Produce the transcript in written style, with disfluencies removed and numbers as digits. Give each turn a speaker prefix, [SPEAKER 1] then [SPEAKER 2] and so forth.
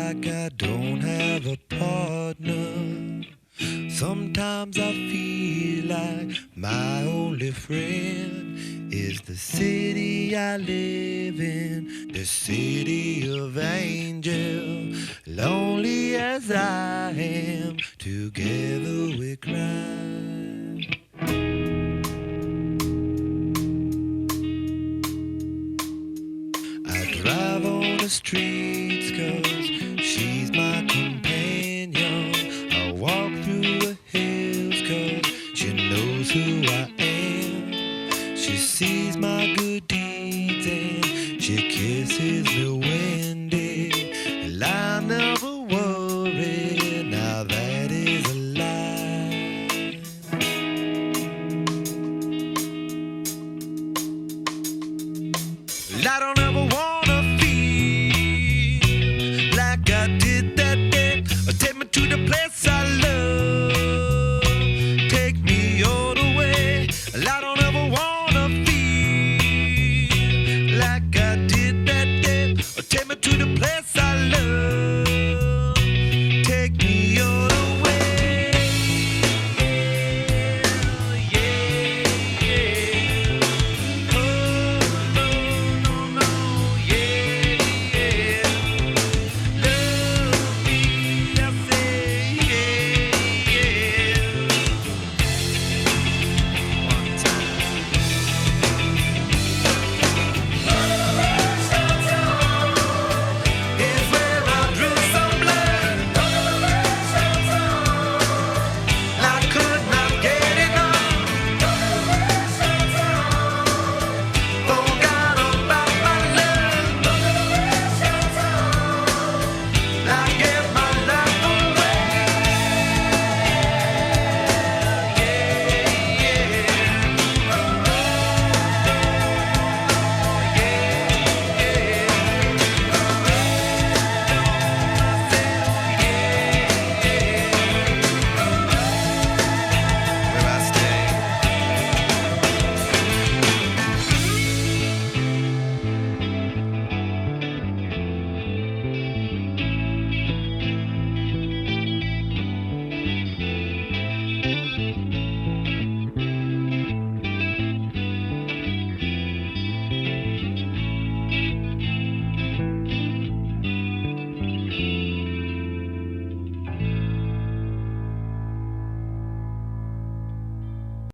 [SPEAKER 1] like I don't have a partner. Sometimes I feel like my only friend is the city I live in, the city of angel. Lonely as I am, together we cry. I drive on the streets 'cause